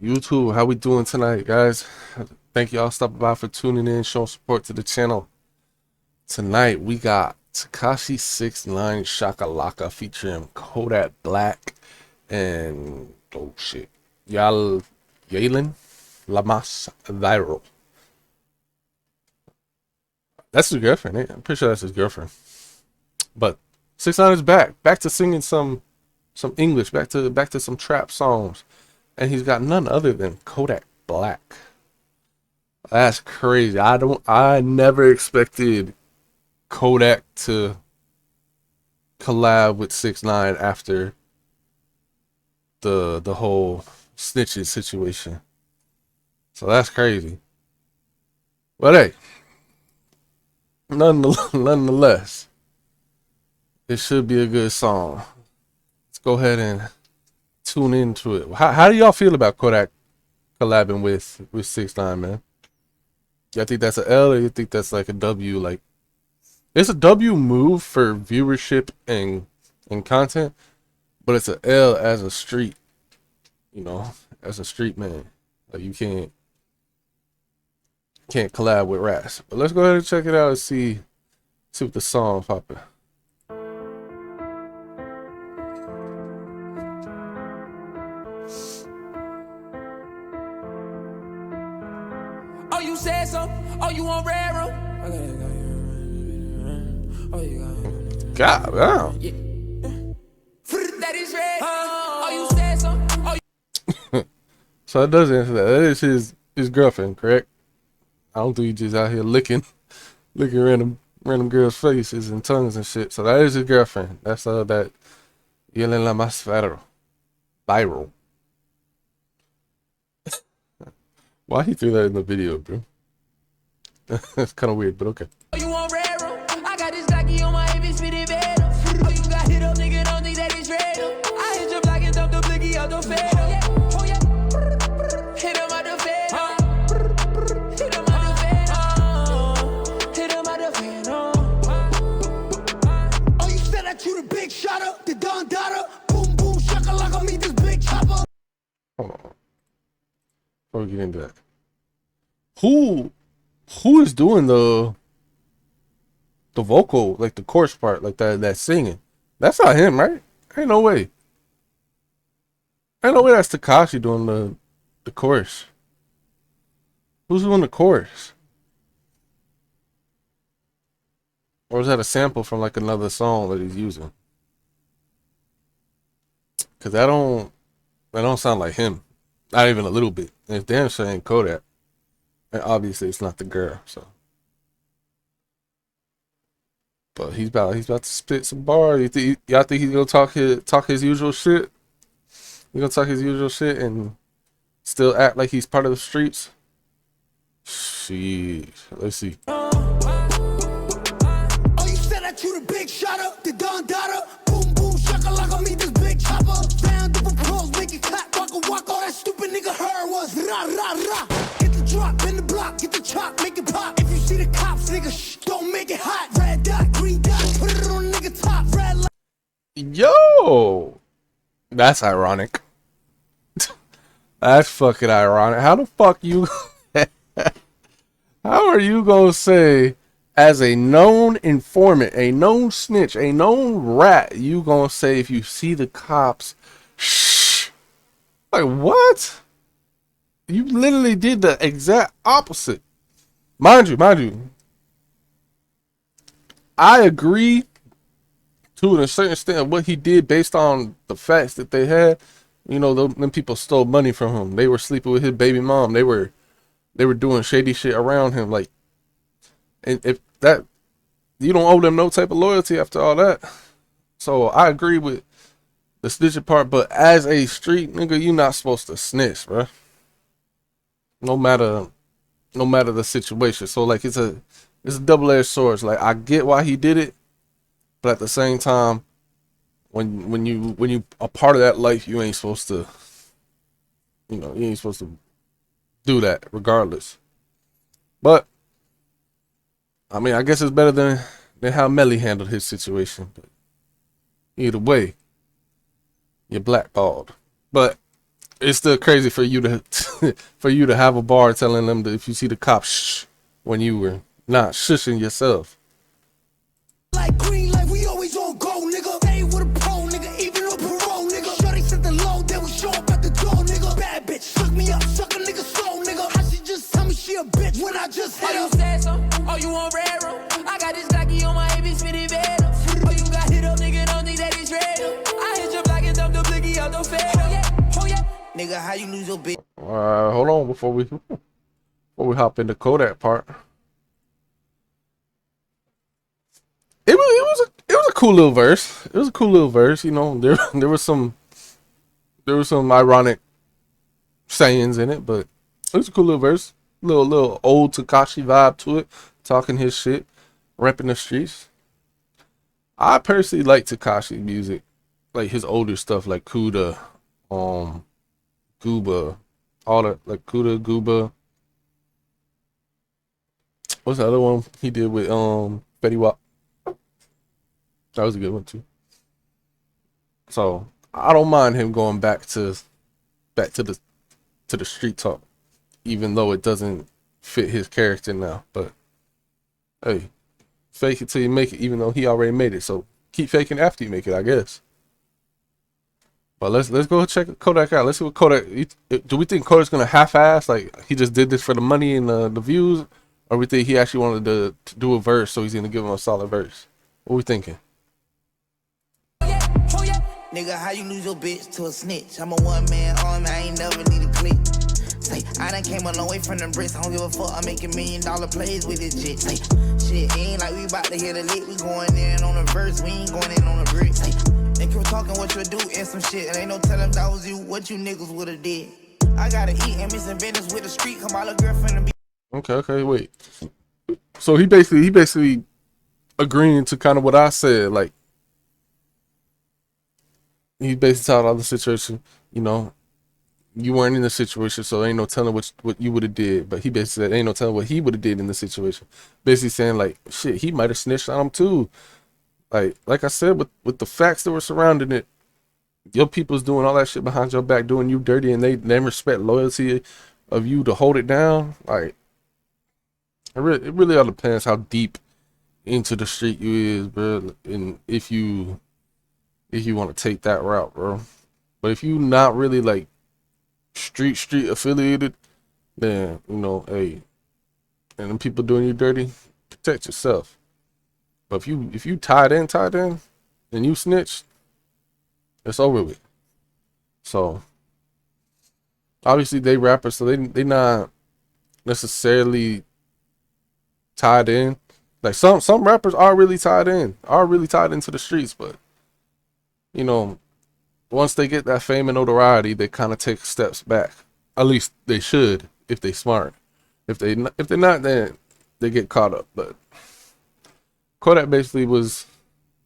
YouTube, how we doing tonight, guys? Thank y'all stopping by for tuning in, showing support to the channel. Tonight we got Tekashi6ix9ine Shaka Laka featuring Kodak Black and oh shit, Yailin Lamas Viral. That's his girlfriend. I'm pretty sure that's his girlfriend. But 6ix9ine is back to singing some English, back to some trap songs. And he's got none other than Kodak Black. That's crazy. I never expected Kodak to collab with 6ix9ine after the whole snitching situation. So that's crazy. But hey, nonetheless, it should be a good song. Let's go ahead and tune into it. How do y'all feel about Kodak collabing with 6ix9ine, man? Y'all think that's a L or you think that's like a W? Like, it's a W move for viewership and content, but it's a L as a street, as a street man. Like, you can't collab with rats. But let's go ahead and check it out and see what the song's popping. Oh, you said so? Oh, you on railroad? Oh, you got God damn. yeah. That is red. Oh, you said so? Oh, So that does answer that. That is his girlfriend, correct? I don't think he's just out here licking random girls' faces and tongues and shit. So that is his girlfriend. That's that Yailin la más viral. Why he threw that in the video, bro? That's kind of weird, but okay. you on railroad? I got this Glocky on my heavy speedy bed. Oh, you got hit up, nigga, don't think that it's red. I hit your block and dump the blicky out the fed. Oh, yeah. Hit him out the fed. Hit him out the fed. Hit him out the fed. Oh, you said that you the big shotter, the Don Dada. Boom, boom, Shaka Laka, meet this big chopper. Hold on. Before we get into that, who is doing the vocal, like the chorus part, like that singing? That's not him, right? Ain't no way. Ain't no way that's Tekashi doing the chorus. Who's doing the chorus? Or is that a sample from like another song that he's using? Cause that don't sound like him. Not even a little bit. And it's damn sure ain't Kodak. And obviously it's not the girl, so. But he's about to spit some bars. Y'all think he's gonna talk his usual shit? He's gonna talk his usual shit and still act like he's part of the streets? Sheesh. Let's see. Oh, you said that you the big shotter, the Don Dada. Boom, boom, Shaka Laka, meet this big chopper. Round different pros, make it clap, waka waka. All that stupid nigga heard was rah rah rah. Get the drop in the block, get the chop, make it pop. If you see the cops, nigga, shh, don't make it hot. Red dot, green dot, put it on nigga top. Red light. Yo, that's ironic. That's fucking ironic. How the fuck you? How are you gonna say, as a known informant, a known snitch, a known rat, you gonna say if you see the cops, shh? Like what? You literally did the exact opposite. Mind you, I agree to a certain extent of what he did based on the facts that they had. You know, them people stole money from him. They were sleeping with his baby mom. They were doing shady shit around him. Like, and if that, you don't owe them no type of loyalty after all that. So I agree with the snitching part, but as a street nigga, you not supposed to snitch, bro. No matter the situation. So like it's a double-edged sword. Like, I get why he did it, but at the same time, when you a part of that life, you ain't supposed to, you ain't supposed to do that regardless. But I mean, I guess it's better than how Melly handled his situation. But either way, you're blackballed. But it's still crazy for you to for you to have a bar telling them that if you see the cops, shh, when you were not shushing yourself. Like green, like we always on go, nigga. Stay with a pro, nigga, even on parole, nigga. Shorty set the low, then we show up at the door, nigga. Bad bitch, suck me up, suck a nigga soul, nigga. How she just tell me she a bitch when I just hit her? Oh, you said so? Oh, you on red room? I got this Glocky on my AB spinning bed. Oh, you got hit up, nigga, don't think that it's red. I hit your block and dump the blicky out the fed. Oh, yeah. Nigga, how you lose your bitch? Hold on before we hop into Kodak part. It was a cool little verse. It was a cool little verse. You know, there was some ironic sayings in it, but it was a cool little verse. Little old Tekashi vibe to it, talking his shit, repping the streets. I personally like Tekashi music, like his older stuff, like Kuda, Gooba, all that, like Kuda, Gooba. What's the other one he did with Fetty Wap? That was a good one too. So I don't mind him going back to the street talk, even though it doesn't fit his character now. But hey, fake it till you make it, even though he already made it. So keep faking after you make it, I guess. But let's go check Kodak out. Let's see what Kodak. Do we think Kodak's gonna half-ass, like he just did this for the money and the views, or we think he actually wanted to do a verse, so he's gonna give him a solid verse? What we thinking? Nigga, how you lose your bitch to a snitch? I'm a one-man army, I ain't never need a click. Say, I done came a long way from them bricks. I don't give a fuck, I'm making $1 million plays with this shit. Say, shit, ain't like we about to hit a lick. We going in on a verse, we ain't going in on a brick. Say, they keep talking what you do and some shit. And ain't no telling that was you, what you niggas would've did. I gotta eat and missing business with the street. Come my little girlfriend and be. Okay, wait. So he basically agreeing to kind of what I said, like, he basically talking about the situation, you know, you weren't in the situation, so ain't no telling what you would have did. But he basically said ain't no telling what he would have did in the situation. Basically saying like, shit, he might have snitched on him too. Like I said, with the facts that were surrounding it, your people's doing all that shit behind your back, doing you dirty, and they never respect loyalty of you to hold it down. Like, it really all depends how deep into the street you is, bro, and if you want to take that route, bro. But if you not really like street affiliated, then you know, hey, and them people doing you dirty, protect yourself. But if you tied in, and you snitch, it's over with. So obviously they rappers, so they not necessarily tied in. Like some rappers are really tied into the streets, but you know, once they get that fame and notoriety, they kind of take steps back. At least they should, if they smart. If they're not, then they get caught up. But Kodak basically was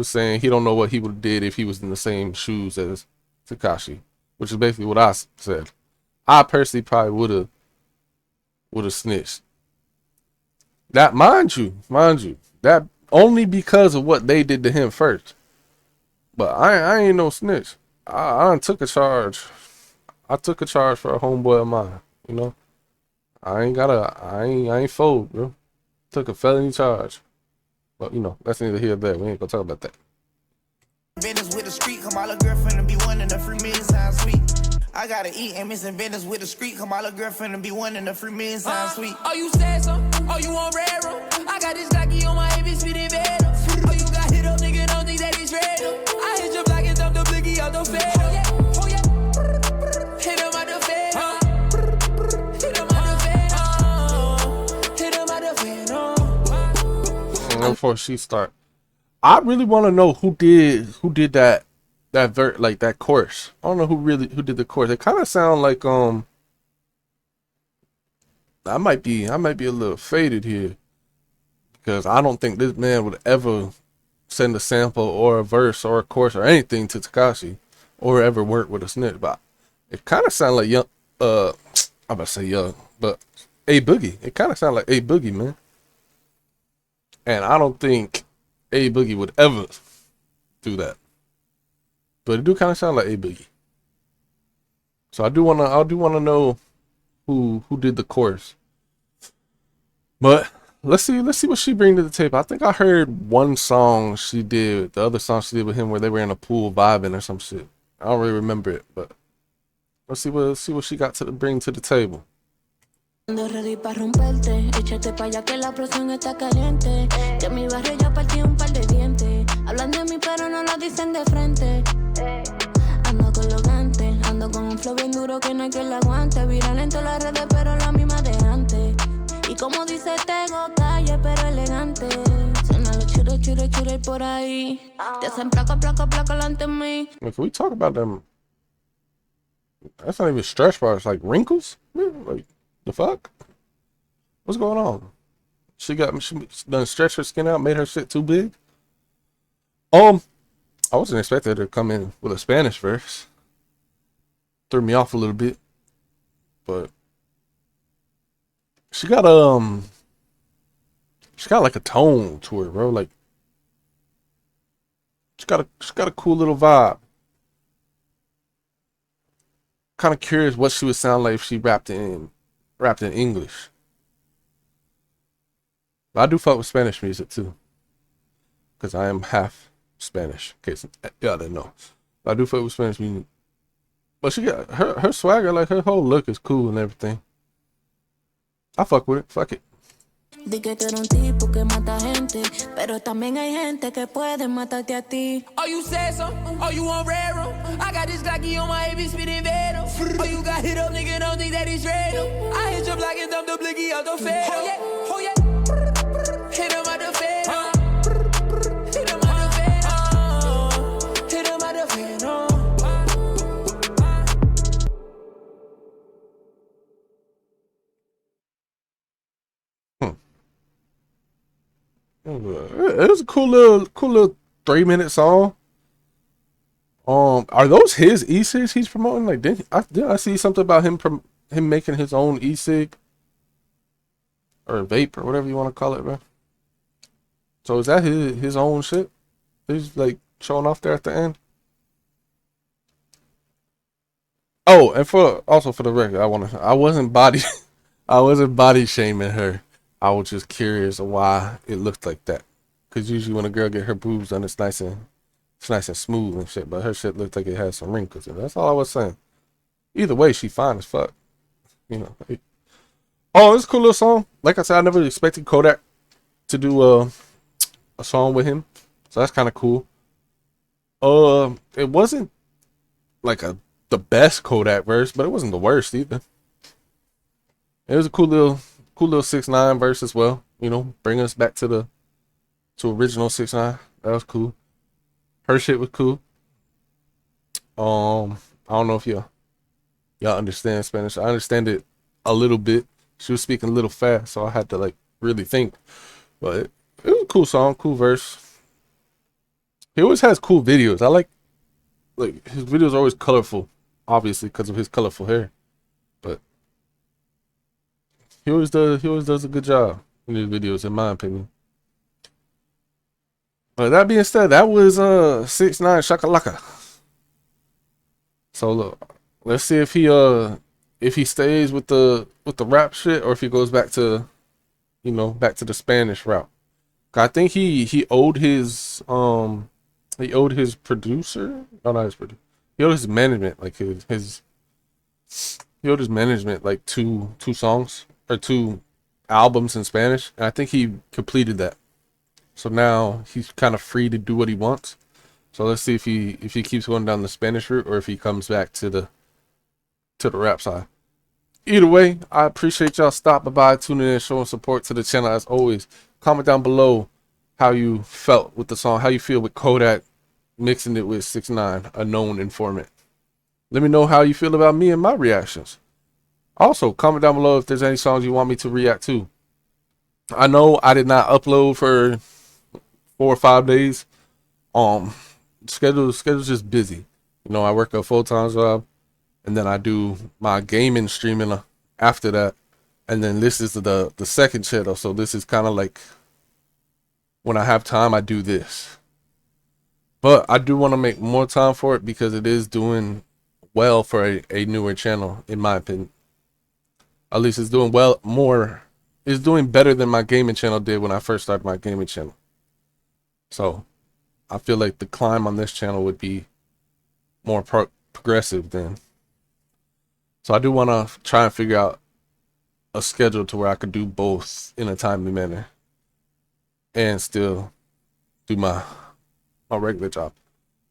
saying he don't know what he would have did if he was in the same shoes as Tekashi, which is basically what I said. I personally probably would have snitched. That mind you, that only because of what they did to him first. But I ain't no snitch. I took a charge. I took a charge for a homeboy of mine. You know, I ain't fold, bro. Took a felony charge. But you know, that's neither here nor there. We ain't gonna talk about that. Business with the street, come my little girlfriend and be one in the free million sound sweet. I gotta eat and missing business with the street, come my little girlfriend and be one in the free million sound sweet. Oh, you said so? Oh, you on red room? I got this Glocky on my AB spinning bed. Oh, you got hit up, nigga, don't think that it's red. I hit your block and dump the blicky out the fed. Oh yeah. Hit him out the fed. Hit him out the fed. Hit him out the fed. Before she start, I really want to know who did that that chorus. I don't know who did the chorus. It kind of sound like I might be a little faded here, because I don't think this man would ever send a sample or a verse or a chorus or anything to Tekashi or ever work with a snitch. But it kind of sound like young. I'm about to say young, but A Boogie. It kind of sound like A Boogie, man. And I don't think A Boogie would ever do that. But it do kind of sound like A Boogie. So I do wanna know who did the chorus. But let's see what she bring to the table. I think I heard one song she did, the other song she did with him where they were in a pool vibing or some shit. I don't really remember it, but let's see what she got to bring to the table. Ready para romperte, échate pa' allá que la presión está caliente. Que en mi barrio ya partí un par de dientes. Hablan de mí pero no lo dicen de frente. Ando con los gantes, ando con un flow bien duro que no hay quien la aguante. Viral en todas las redes pero la misma de antes. Y como dice tengo calle pero elegante. Suena los chure por ahí. Te hacen placa delante de mí. Can we talk about them? That's not even stretch bars, like wrinkles? Like, the fuck? What's going on? She done stretched her skin out, made her shit too big? I wasn't expecting her to come in with a Spanish verse. Threw me off a little bit. But she got like a tone to her, bro. Like she got a cool little vibe. Kind of curious what she would sound like if she rapped in English. But I do fuck with Spanish music too, because I am half Spanish. In case y'all didn't know, but I do fuck with Spanish music. But she got her swagger, like her whole look is cool and everything. I fuck with it. Fuck it. Di que tú eres un tipo que mata gente, pero también hay gente que puede matarte a ti. Oh, you said something? Oh, you on rare? I got this Glocky on my AB spitting venom. Oh, you got hit up, nigga, don't think that it's real. I hit your block and dump the blicky out the fair. Oh, yeah. Hit him out the fair. Hit him out the fair. Hit him out the fair. It was a cool little 3-minute song. Are those his e-cigs he's promoting? Like, did I see something about him making his own e-cig or vape or whatever you want to call it, bro? So is that his own shit? He's like showing off there at the end. Oh, and for the record, I wasn't body shaming her. I was just curious of why it looked like that. Cause usually when a girl get her boobs done, it's nice and smooth and shit. But her shit looked like it had some wrinkles in it. That's all I was saying. Either way, she fine as fuck. You know. Oh, it's a cool little song. Like I said, I never expected Kodak to do a song with him, so that's kind of cool. It wasn't like the best Kodak verse, but it wasn't the worst either. It was a cool little 6ix9ine verse as well. You know, bring us back to original 6ix9ine. That was cool. Her shit was cool. I don't know if y'all understand Spanish. I understand it a little bit. She was speaking a little fast, so I had to like really think. But it was a cool song, cool verse. He always has cool videos. I like his videos are always colorful, obviously because of his colorful hair. But he always does a good job in his videos, in my opinion. But that being said, that was 6ix9ine Shaka Laka. So look, let's see if he stays with the rap shit or if he goes back to the Spanish route. I think he owed his producer, no, not his producer. He owed his management, like he owed his management like two songs or 2 albums in Spanish, and I think he completed that. So now he's kind of free to do what he wants. So let's see if he keeps going down the Spanish route or if he comes back to the rap side. Either way, I appreciate y'all stopping by, tuning in, showing support to the channel as always. Comment down below how you felt with the song, how you feel with Kodak mixing it with 6ix9ine, a known informant. Let me know how you feel about me and my reactions. Also, comment down below if there's any songs you want me to react to. I know I did not upload for 4 or 5 days. Schedule's just busy. You know, I work a full-time job, and then I do my gaming streaming after that. And then this is the second channel, so this is kind of like when I have time, I do this. But I do want to make more time for it because it is doing well for a newer channel, in my opinion. At least it's doing well, it's doing better than my gaming channel did when I first started my gaming channel. So I feel like the climb on this channel would be more progressive then. So I do want to try and figure out a schedule to where I could do both in a timely manner and still do my regular job.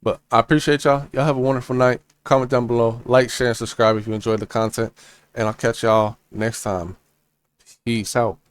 But I appreciate y'all. Y'all have a wonderful night. Comment down below, like, share, and subscribe if you enjoyed the content. And I'll catch y'all next time. Peace out.